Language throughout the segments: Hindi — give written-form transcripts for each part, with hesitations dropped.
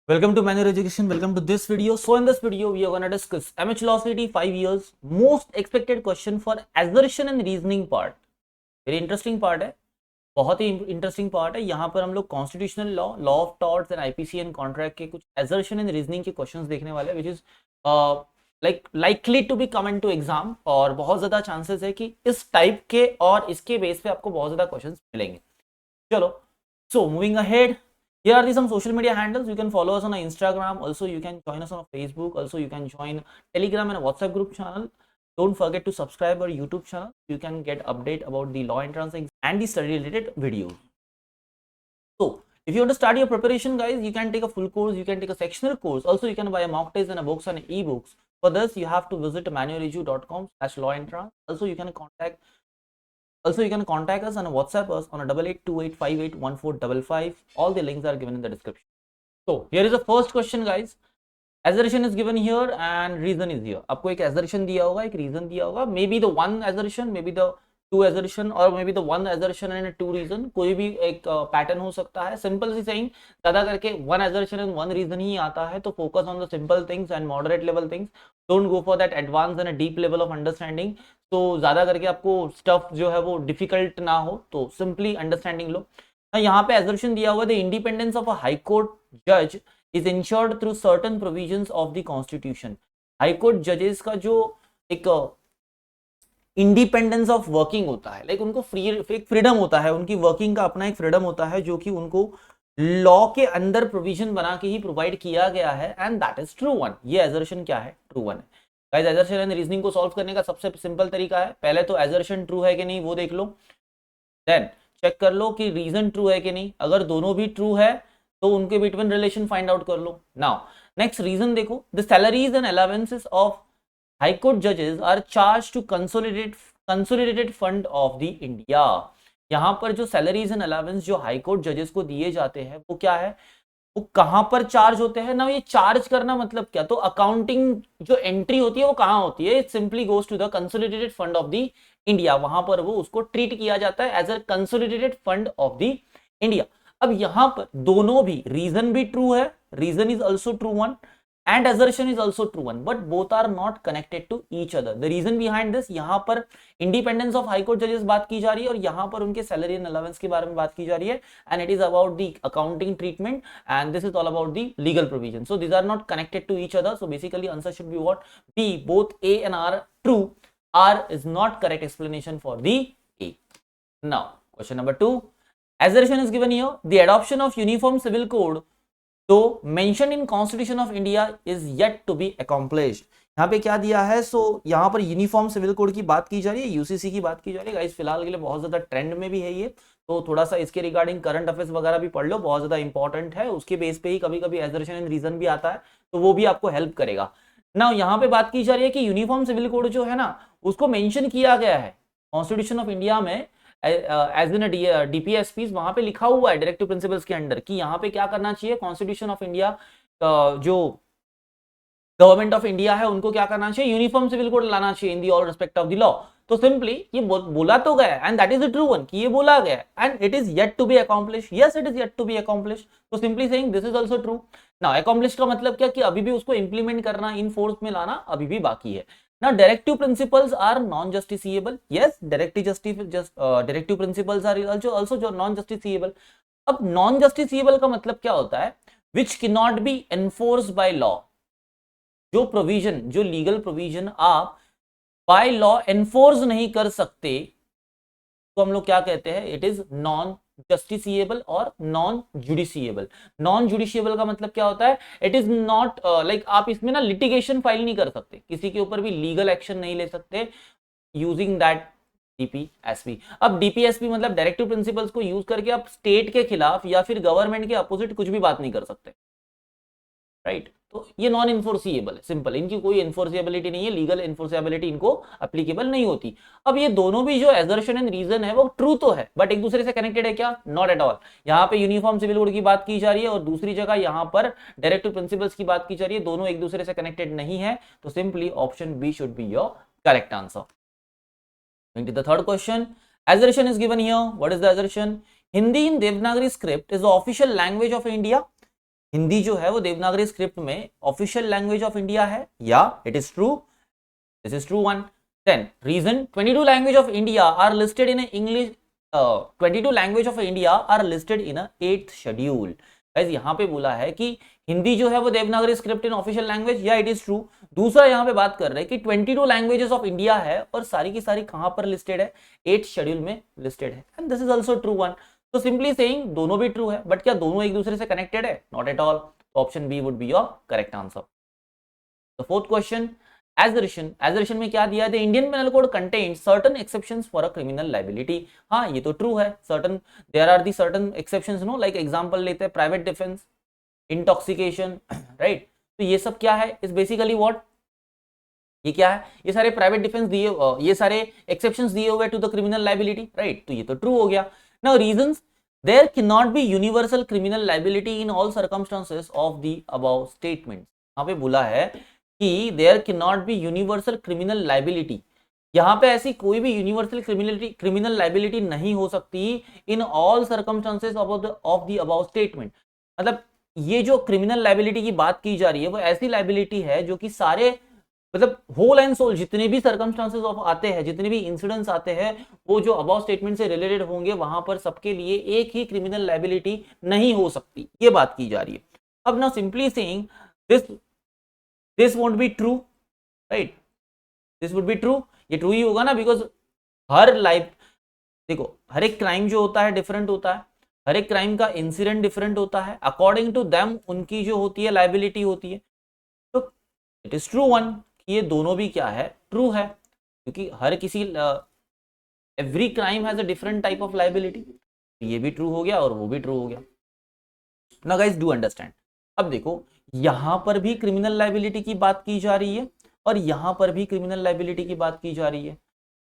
Welcome to Manual Education. Welcome to this video. So in this video, we are going to discuss MH Velocity 5 years most expected question for assertion and reasoning part. Very interesting part है, बहुत ही इंटरेस्टिंग पार्ट है. यहाँ पर हम लोग constitutional law, law of torts and IPC and contract के कुछ assertion एंड रीजनिंग के क्वेश्चंस देखने वाले हैं, which is likely to be come in to exam. और बहुत ज्यादा चांसेस है कि इस टाइप के और इसके बेस पे आपको बहुत ज्यादा क्वेश्चंस मिलेंगे. चलो, so moving ahead, here are some social media handles. You can follow us on our Instagram. Also, you can join us on our Facebook. Also, you can join Telegram and a WhatsApp group channel. Don't forget to subscribe our YouTube channel. You can get update about the law entrance and the study related videos. So, if you want to start your preparation, guys, you can take a full course. You can take a sectional course. Also, you can buy a mock test and a books and e-books. For this, you have to visit manualedu.com/lawentrance. Also, you can contact us and WhatsApp us on a 8828581455. All the links are given in the description. So here is the first question, guys. Assertion is given here and reason is here. आपको एक assertion दिया होगा, एक reason दिया होगा. Maybe the one assertion, maybe the two assertion, or maybe the one assertion and two reason. कोई भी एक पैटर्न हो सकता है. सिंपल सी सेइंग, ज्यादा करके one assertion and one reason ही आता है. तो focus on the simple things and moderate level things. Don't go for that advanced and a deep level of understanding. तो ज्यादा करके आपको स्टफ जो है वो डिफिकल्ट ना हो, तो सिंपली अंडरस्टैंडिंग लो. यहाँ पे assertion दिया हुआ, the independence of a high court जज is ensured through certain provisions of the constitution. High court जजेस का जो एक इंडिपेंडेंस ऑफ वर्किंग होता है, लाइक उनको फ्रीडम होता है, उनकी वर्किंग का अपना एक फ्रीडम होता है, जो कि उनको लॉ के अंदर प्रोविजन बना के ही प्रोवाइड किया गया है, and that is true one. ये असर्शन क्या है? ट्रू वन है. गाइस, असर्शन एंड रीजनिंग को सॉल्व करने का सबसे सिंपल तरीका है, पहले तो असर्शन ट्रू है कि नहीं वो देख लो, देन चेक कर लो कि रीजन ट्रू है कि नहीं. अगर दोनों भी ट्रू है तो उनके बिटवीन रिलेशन फाइंड आउट कर लो. नाउ नेक्स्ट रीजन देखो, the salaries and allowances of high court जजेस are charge to consolidated fund of the India. यहाँ पर जो सैलरीज एंड अलाउंस जो हाई कोर्ट जजेस को दिए जाते हैं वो क्या है, वो कहां पर चार्ज होते हैं ना. ये चार्ज करना मतलब क्या, तो अकाउंटिंग जो एंट्री होती है वो कहां होती है, it simply goes to the consolidated fund of the India. वहां पर वो उसको ट्रीट किया जाता है as a consolidated fund of the India. अब यहां पर दोनों भी, रीजन भी ट्रू है, reason is also true one, and assertion is also true one, but both are not connected to each other. The reason behind this, यहाँ पर independence of high court judges बात की जा रही है और यहाँ पर उनके salary and allowance के बारे में बात की जा रही है, and it is about the accounting treatment, and this is all about the legal provision. So these are not connected to each other. So basically answer should be what? B. Both A and R true. R is not correct explanation for the A. Now question number 2. Assertion is given here. The adoption of uniform civil code तो mention in constitution of India is yet to be accomplished. यहाँ पे क्या दिया है, सो यहाँ पर यूनिफॉर्म सिविल कोड की बात की जा रही है, यूसीसी की बात की जा रही है. गाइस, फिलहाल के लिए बहुत ज्यादा ट्रेंड में भी है ये, तो थोड़ा सा इसके रिगार्डिंग करंट अफेयर्स वगैरह भी पढ़ लो, बहुत ज्यादा इंपॉर्टेंट है. उसके बेस पे ही कभी कभी असर्शन एंड रीजन भी आता है, तो वो भी आपको हेल्प करेगा. ना यहाँ पे बात की जा रही है कि यूनिफॉर्म सिविल कोड जो है ना, उसको मेंशन किया गया है कॉन्स्टिट्यूशन ऑफ इंडिया में एज इन डीपीएसपी. वहां पे लिखा हुआ है डायरेक्टिव प्रिंसिपल्स के अंडर कि यहाँ पे क्या करना चाहिए, कॉन्स्टिट्यूशन ऑफ इंडिया जो गवर्नमेंट ऑफ इंडिया है उनको क्या करना चाहिए, यूनिफॉर्म सिविल कोड लाना चाहिए in the all respect of the law. तो सिंपली ये बोला तो गया, and that is the true one, कि ये बोला गया and it is yet to be accomplish. Yes, it is yet to be accomplish. तो simply saying this is also true. Now accomplish का मतलब क्या, कि अभी भी उसको इंप्लीमेंट करना, इन फोर्स में लाना अभी भी बाकी है. Now, directive principles are non-justiciable. Yes, directive principles are also non-justiciable. अब non-justiciable का मतलब क्या होता है, which cannot be enforced by law. जो प्रोविजन, जो लीगल प्रोविजन आप बाय लॉ एनफोर्स नहीं कर सकते, तो हम लोग क्या कहते हैं, इट इज नॉन जस्टिसिएबल और नॉन जुडिशिएबल. नॉन जुडिशिएबल का मतलब क्या होता है, इट इज नॉट लाइक आप इसमें ना लिटिगेशन फाइल नहीं कर सकते, किसी के ऊपर भी लीगल एक्शन नहीं ले सकते यूजिंग दैट डीपीएसपी. अब डीपीएसपी मतलब डायरेक्टिव प्रिंसिपल्स को यूज करके आप स्टेट के खिलाफ या फिर गवर्नमेंट के अपोजिट कुछ भी बात नहीं कर सकते, राइट. तो ये नॉन इन्फोर्सिएबल है, सिंपल, इनकी कोई इन्फोर्सिएबिलिटी नहीं है, लीगल इन्फोर्सिएबिलिटी इनको अप्लीकेबल नहीं होती. अब ये दोनों भी जो असर्शन एंड रीजन है वो ट्रू तो है, बट एक दूसरे से कनेक्टेड है क्या, नॉट एट ऑल. यहाँ पे यूनिफॉर्म सिविल कोड की बात की जा रही है और दूसरी जगह यहाँ पर डायरेक्टिव प्रिंसिपल्स की बात की जा रही है, दोनों एक दूसरे से कनेक्टेड नहीं है. तो simply option B should be your correct answer. The third question, assertion is given here. What is the assertion? Hindi in Devanagari script is the official language of India. Hindi जो है वो देवनागरी स्क्रिप्ट में ऑफिशियल लैंग्वेज ऑफ इंडिया है, या it is true, this is true one. Then reason 22 language of India are listed in English, 22 language of India are listed in 8th schedule. Guys यहाँ पे बोला है कि हिंदी जो है वो Devanagari script in official language, या इट इज ट्रू। दूसरा यहाँ पे बात कर रहे हैं कि 22 लैंग्वेजेस ऑफ इंडिया है और सारी की सारी कहां पर लिस्टेड है, 8th शेड्यूल में लिस्टेड है, and this is also true one. तो सिंपली सेइंग दोनों भी ट्रू है, बट क्या दोनों एक दूसरे से कनेक्टेड है? Not at all. तो option B would be your correct answer. The fourth question, assertion में क्या दिया है? The Indian penal code contains certain exceptions for a criminal liability. हाँ, ये तो ट्रू है, certain there are the certain exceptions, no, like example लेते हैं प्राइवेट डिफेंस, इंटॉक्सिकेशन, राइट। तो ये सब क्या है? इज बेसिकली व्हाट, ये क्या है? ये सारे प्राइवेट डिफेंस दिए, ये सारे एक्सेप्शंस दिए हुए to the criminal liability, right. तो ये तो ट्रू हो गया। Now reasons, there can not be universal criminal liability in all circumstances of the above statements. यहाँ पे बोला है कि there can not be universal criminal liability, यहाँ पे ऐसी कोई भी यूनिवर्सल क्रिमिनल लायबिलिटी नहीं हो सकती इन all circumstances of the above statement. मतलब ये जो क्रिमिनल लायबिलिटी की बात की जा रही है वो ऐसी लायबिलिटी है जो कि सारे, मतलब होल एंड सोल जितने भी सर्कमस्टांसेस ऑफ आते हैं, जितने भी इंसिडेंट्स आते हैं, वो जो अबव स्टेटमेंट से रिलेटेड होंगे, वहां पर सबके लिए एक ही क्रिमिनल लायबिलिटी नहीं हो सकती, ये बात की जा रही है। अब ना simply saying this won't be true, right, this would be true, ये ट्रू ही होगा ना, बिकॉज हर लाइफ, देखो हर एक क्राइम जो होता है डिफरेंट होता है, हर एक क्राइम का इंसिडेंट डिफरेंट होता है, अकॉर्डिंग टू देम उनकी जो होती है लायबिलिटी होती है। तो इट इज ट्रू वन, ये दोनों भी क्या है? ट्रू है, क्योंकि हर किसी every crime has a different type of liability. ये भी ट्रू हो गया और वो भी ट्रू हो गया। Now guys do understand. अब देखो यहां पर भी क्रिमिनल लायबिलिटी की बात की जा रही है और यहां पर भी क्रिमिनल लायबिलिटी की बात की जा रही है,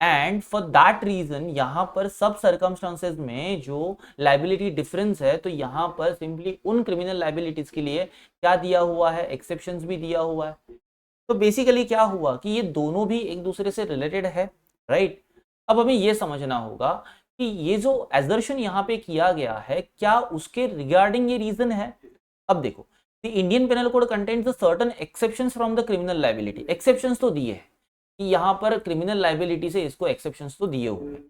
एंड फॉर दैट रीजन यहां पर सब सर्कमस्टांसेस में जो लायबिलिटी डिफरेंस है, तो यहां पर सिंपली उन क्रिमिनल लायबिलिटीज के लिए क्या दिया हुआ है? एक्सेप्शंस भी दिया हुआ है। तो बेसिकली क्या हुआ कि ये दोनों भी एक दूसरे से रिलेटेड है, राइट। अब हमें ये समझना होगा कि ये जो एजर्शन यहाँ पे किया गया है, क्या उसके रिगार्डिंग ये रीजन है? अब देखो, the Indian penal code contains the certain exceptions from the criminal liability. Exceptions तो दिए हैं कि यहाँ पर क्रिमिनल लायबिलिटी से इसको एक्सेप्शंस तो दिए हुए हैं।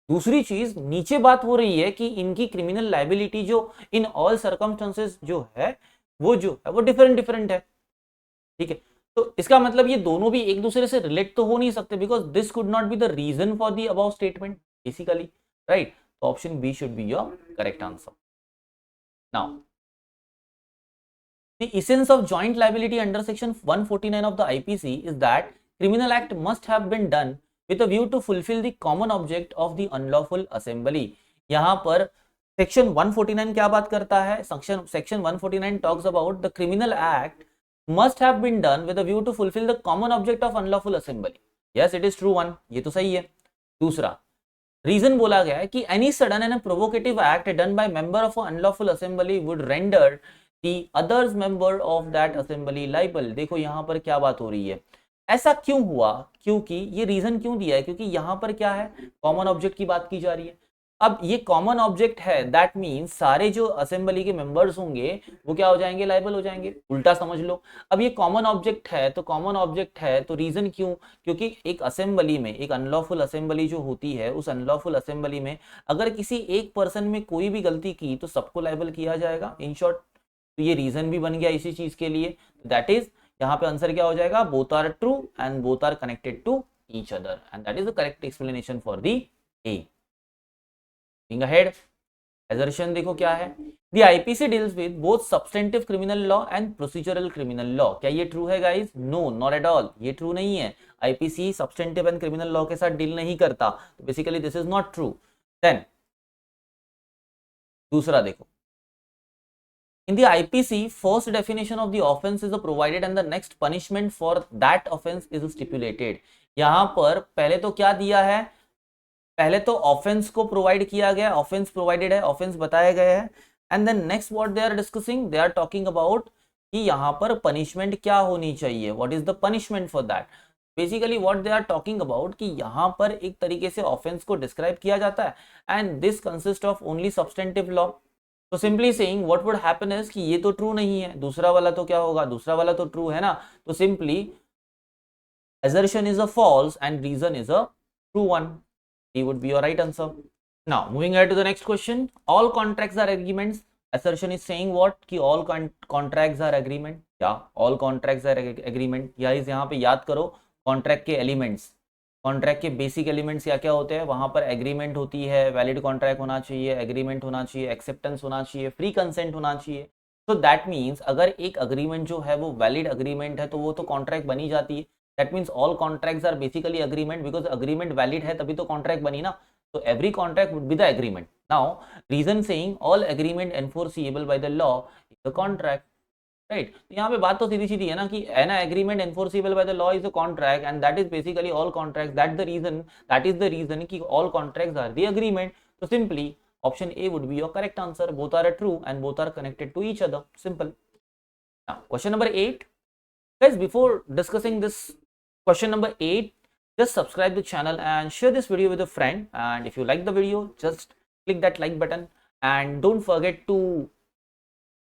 दूसरी चीज, नीचे बात हो रही है कि इनकी क्रिमिनल लायबिलिटी जो इन ऑल सर्कमस्टांसेस जो है वो डिफरेंट है, ठीक है। तो इसका मतलब ये दोनों भी एक दूसरे से रिलेट तो हो नहीं सकते, because this could not be the reason for the above statement basically, right. तो option B should be your correct answer. Now the essence of joint liability under section 149 of the IPC is that criminal act must have been done with a view to fulfill the common object of the unlawful assembly। यहाँ पर सेक्शन 149 क्या बात करता है? Section 149 talks about the criminal act must have been done with a view to fulfill the common object of unlawful assembly। yes it is true one, ये तो सही है। दूसरा रीजन बोला गया है कि any sudden and a provocative act done by member of an unlawful assembly would render the others member of that assembly liable। देखो यहाँ पर क्या बात हो रही है, ऐसा क्यों हुआ? क्योंकि ये रीजन क्यों दिया है? क्योंकि यहाँ पर क्या है? कॉमन ऑब्जेक्ट की बात की जा रही है। अब ये कॉमन ऑब्जेक्ट है, दैट मीन्स सारे जो असेंबली के मेंबर्स होंगे वो क्या हो जाएंगे? लायबल हो जाएंगे, उल्टा समझ लो। अब ये कॉमन ऑब्जेक्ट है तो रीजन क्यों? क्योंकि एक असेंबली में, एक अनलॉफुल असेंबली जो होती है, उस अनलॉफुल असेंबली में अगर किसी एक पर्सन में कोई भी गलती की तो सबको लायबल किया जाएगा, इन शॉर्ट। तो ये रीजन भी बन गया इसी चीज के लिए, दैट इज यहाँ पे आंसर क्या हो जाएगा? Both are true and both are connected to each other, and that is the correct explanation for the A. Moving ahead, assertion देखो क्या है? The IPC deals with both substantive criminal law and procedural criminal law। क्या ये ट्रू है guys? No, not at all, ये ट्रू नहीं है। IPC substantive and criminal law के साथ डील नहीं करता, तो basically this is not true. Then दूसरा देखो, in the IPC first definition of the offense is provided and the next punishment for that offense is stipulated। यहाँ पर पहले तो क्या दिया है? पहले तो ऑफेंस को प्रोवाइड किया गया, ऑफेंस प्रोवाइडेड है, ऑफेंस बताया गया है, and then next what they are discussing, they are talking about कि यहाँ पर पनिशमेंट क्या होनी चाहिए, what is the punishment for that. Basically what they are talking about कि यहाँ पर एक तरीके से ऑफेंस को डिस्क्राइब किया जाता है, and this consist of only substantive law, तो simply saying what would happen is कि ये तो ट्रू नहीं है, दूसरा वाला तो क्या होगा, दूसरा वाला तो ट्रू है ना, तो simply assertion is a false and reason is a true one. D would be your right answer. Now moving ahead to the next question. All contracts are agreements. Assertion is saying what कि all contracts are agreement. क्या all contracts are agreement? या इस यहाँ पे याद करो contract के elements, कॉन्ट्रैक्ट के बेसिक एलिमेंट्स क्या क्या होते हैं, वहां पर एग्रीमेंट होती है, वैलिड कॉन्ट्रैक्ट होना चाहिए, एग्रीमेंट होना चाहिए, एक्सेप्टेंस होना चाहिए, फ्री कंसेंट होना चाहिए. तो दैट मीन्स अगर एक अग्रीमेंट जो है वो वैलिड अग्रीमेंट है तो वो तो कॉन्ट्रैक्ट बनी जाती है. That means all contracts are basically agreement because agreement valid है तभी तो कॉन्ट्रैक्ट बनी ना. तो every contract would be the agreement. Now reason saying all agreement enforceable by the law is the contract. Right, यहाँ पे बात तो सीधी सीधी है ना कि an agreement enforceable by the law is a contract and that is basically all contracts. That is the reason कि all contracts are the agreement. तो simply option A would be your correct answer. Both are true and both are connected to each other. Simple. Now question number 8. guys, before discussing this question number 8, just subscribe the channel and share this video with a friend, and if you like the video just click that like button and don't forget to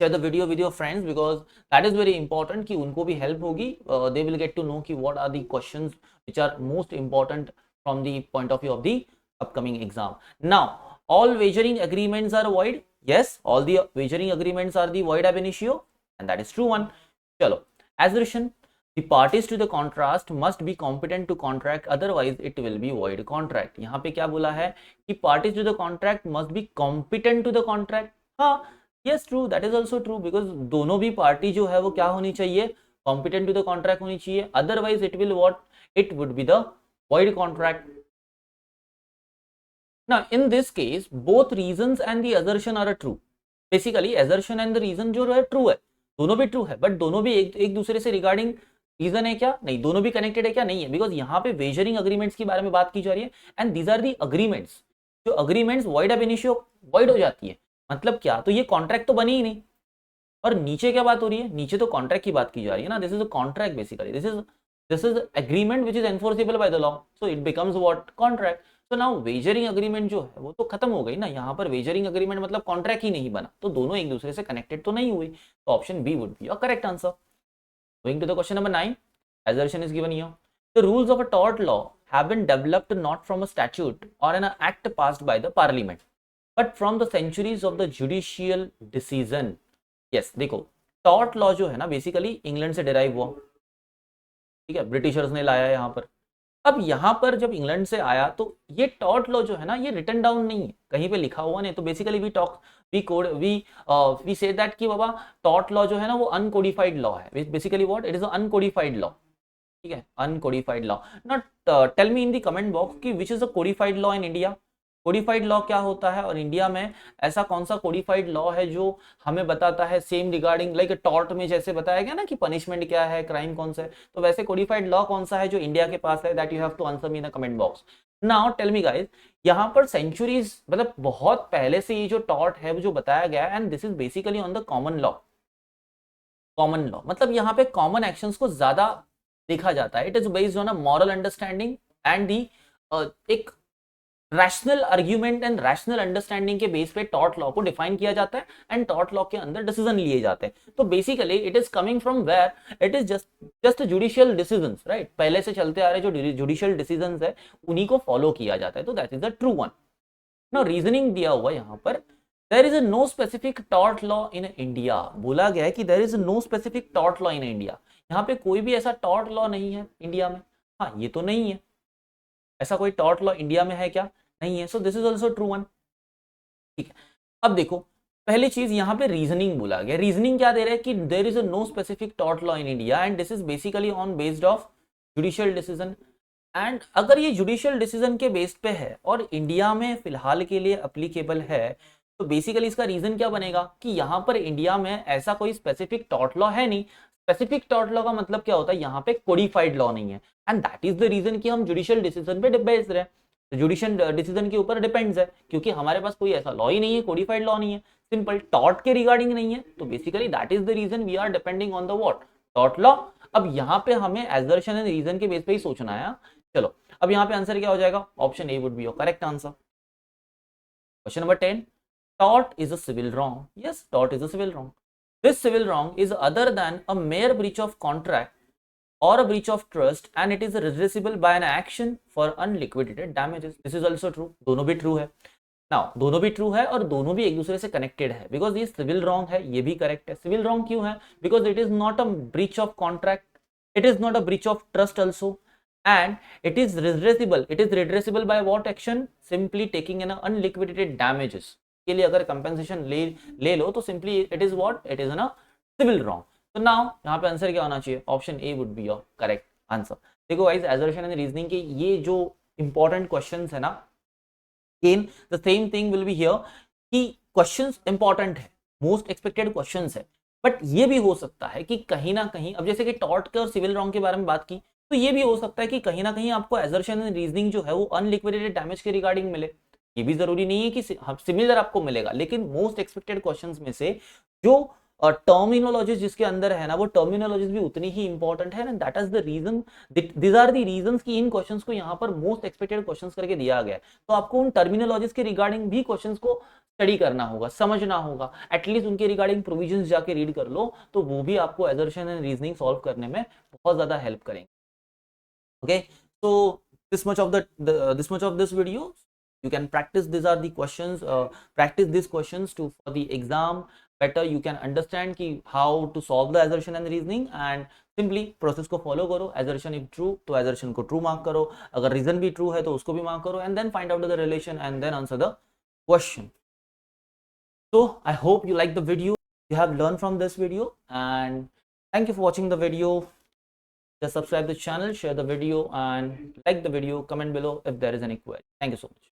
share the video with your friends because that is very important कि उनको भी help होगी. They will get to know कि what are the questions which are most important from the point of view of the upcoming exam. Now all wagering agreements are void. Yes, all the wagering agreements are the void ab initio and that is true one. चलो, assertion, the parties to the contract must be competent to contract otherwise it will be void contract. यहाँ पे क्या बोला है कि parties to the contract must be competent to the contract. हाँ, yes true, that is also true because दोनों भी पार्टी जो है वो क्या होनी चाहिए, competent to the contract होनी चाहिए, otherwise it will what, it would be the void contract. Now in this case both reasons and the assertion are true. Basically assertion and the reason जो है true है, दोनों भी ट्रू है, बट दोनों भी एक दूसरे से रिगार्डिंग रीजन है क्या, नहीं. दोनों भी कनेक्टेड है क्या, नहीं है, बिकॉज यहाँ पे वेजरिंग अग्रीमेंट्स के बारे में बात की जा रही है and these are the agreements. जो agreements void ab initio void हो जाती है, मतलब क्या, तो ये कॉन्ट्रैक्ट तो बनी ही नहीं. और नीचे क्या बात हो रही है, नीचे तो कॉन्ट्रैक्ट की बात की जा रही है ना. This is a contract basically, this is agreement which is enforceable bye the law, so it becomes what, contract. तो नाउ वेजरिंग अग्रीमेंट जो है वो तो खत्म हो गई ना. यहाँ पर वेजरिंग अग्रीमेंट मतलब कॉन्ट्रैक्ट ही नहीं बना, तो दोनों एक दूसरे से कनेक्टेड तो नहीं हुई. तो option B would be your correct answer. Going to the question number 9. assertion is given here. The rules of a tort law have been developed not from a statute or an act passed by the parliament but from the centuries of the judicial decision. yes, देखो tort law जो है ना बेसिकली इंग्लैंड से डिराइव हुआ, ठीक है, ब्रिटिशर्स ने लाया यहाँ पर. अब यहाँ पर जब इंग्लैंड से आया तो ये टॉर्ट लॉ जो है ना ये रिटन डाउन नहीं है, कहीं पे लिखा हुआ नहीं. तो बेसिकली वी से दैट कि बाबा टॉर्ट लॉ जो है ना वो अनकोडिफाइड लॉ है. Basically what, it is uncodified law. ठीक है, uncodified law. Not tell me in the comment box कि which is a codified law in India. Codified law क्या होता है और इंडिया में ऐसा कौन सा कोडिफाइड लॉ है जो हमें बताता है सेम रिगार्डिंग लाइक टॉर्ट में जैसे बताया गया ना कि पनिशमेंट क्या है, क्राइम कौन सा है, तो वैसे कोडिफाइड लॉ कौन सा है जो इंडिया के पास है, that you have to answer me in the comment box. Now tell me guys, यहाँ पर सेंचुरीज मतलब बहुत पहले से ये जो टॉर्ट है वो जो बताया गया and this is basically on the common law. Common law मतलब यहाँ पे कॉमन एक्शंस को ज्यादा देखा जाता है. It is based on a moral understanding and the एक rational argument and rational understanding के बेस पे टॉर्ट लॉ को डिफाइन किया जाता है एंड टॉर्ट लॉ के अंदर डिसीजन लिए जाते हैं. तो basically it is coming from where it is just judicial decisions. Right, पहले से चलते आ रहे जो जुडिशियल डिसीजंस है उन्हीं को फॉलो किया जाता है. तो that is the true one. Now reasoning दिया हुआ यहाँ पर, there is no specific tort law in India. बोला गया है कि there is no specific tort law in India. यहाँ पे कोई भी ऐसा टॉर्ट लॉ नहीं है इंडिया में. हाँ, ये तो नहीं है, ऐसा कोई टॉर्ट लॉ इंडिया में है क्या, नहीं है. So this is also true one. ठीक है, अब देखो पहली चीज यहाँ पे रीजनिंग बोला गया. रीजनिंग क्या दे रहा है कि there is no specific tort law in India and this is basically on based of judicial decision. And अगर ये जुडिशियल डिसीजन के बेस्ड पे है और इंडिया में फिलहाल के लिए अप्लीकेबल है तो बेसिकली इसका रीजन क्या बनेगा कि यहाँ पर इंडिया में ऐसा कोई स्पेसिफिक टॉर्ट लॉ है नहीं. स्पेसिफिक टॉर्ट लॉ का मतलब क्या होता है, यहाँ पे कोडिफाइड लॉ नहीं है and that is the reason कि हम जुडिशियल डिसीजन पे बेस्ड रहे. जुडिशियल डिसीजन के ऊपर डिपेंड्स है क्योंकि हमारे पास कोई ऐसा लॉ ही नहीं है, कोडिफाइड लॉ नहीं है, सिंपल टॉर्ट के रिगार्डिंग नहीं है. तो basically that is the reason we are depending on the what, tort law. अब यहाँ पे हमें एजर्शन एंड रीजन के बेस पे ही सोचना है. चलो अब यहाँ पे आंसर क्या हो जाएगा, option A would be your correct answer. Question number 10. tort is a civil wrong. Yes, tort is a civil wrong. This civil wrong is other than a mere breach of contract or a breach of trust and it is redressable by an action for unliquidated damages. This is also true. दोनों भी true है. Now दोनों भी true है और दोनों भी एक दूसरे से connected है because ये civil wrong है, ये भी correct है. Civil wrong क्यों है? Because it is not a breach of contract, it is not a breach of trust also, and it is redressable. It is redressable by what action? Simply taking an unliquidated damages के लिए अगर compensation ले लो तो simply it is what? It is a civil wrong. तो नाउ यहाँ पे आंसर क्या होना चाहिए? Option A would be your correct answer. देखो गाइस, assertion एंड रीजनिंग के ये जो इंपॉर्टेंट क्वेश्चंस है ना, again the same thing will be here कि क्वेश्चंस इंपॉर्टेंट है, मोस्ट एक्सपेक्टेड क्वेश्चंस है, बट ये भी हो सकता है कि कहीं ना कहीं, अब जैसे कि टॉर्ट के और सिविल रॉन्ग के बारे में बात की, तो ये भी हो सकता है कि कहीं ना कहीं आपको assertion एंड रीजनिंग जो है वो अनलिक्विडेटेड डैमेज के रिगार्डिंग मिले. ये भी जरूरी नहीं है कि सिमिलर आपको मिलेगा, लेकिन मोस्ट एक्सपेक्टेड क्वेश्चंस में से जो टर्मिनोलॉजीज जिसके अंदर है ना, वो टर्मिनोलॉजीज भी उतनी ही इंपॉर्टेंट है. That is the reason, these are the reasons कि इन क्वेश्चंस को यहाँ पर मोस्ट एक्सपेक्टेड क्वेश्चंस करके दिया गया है. तो आपको उन टर्मिनोलॉजीज के रिगार्डिंग भी क्वेश्चंस को स्टडी करना होगा, समझना होगा, एटलीस्ट उनके रिगार्डिंग प्रोविजंस जाके रीड कर लो, तो वो भी आपको assertion एंड रीजनिंग सॉल्व करने में बहुत ज्यादा हेल्प करेंगे. Okay, so this much of this video. You can practice, these are the questions, practice these questions to for the exam better. You can understand ki how to solve the assertion and reasoning, and simply process को follow करो. assertion if true तो assertion को true mark करो, अगर reason भी true है तो उसको भी mark करो, and then find out the relation and then answer the question. So I hope you like the video, you have learned from this video, and thank you for watching the video. Just subscribe the channel, share the video, and like the video. Comment below if there is any query. Thank you so much.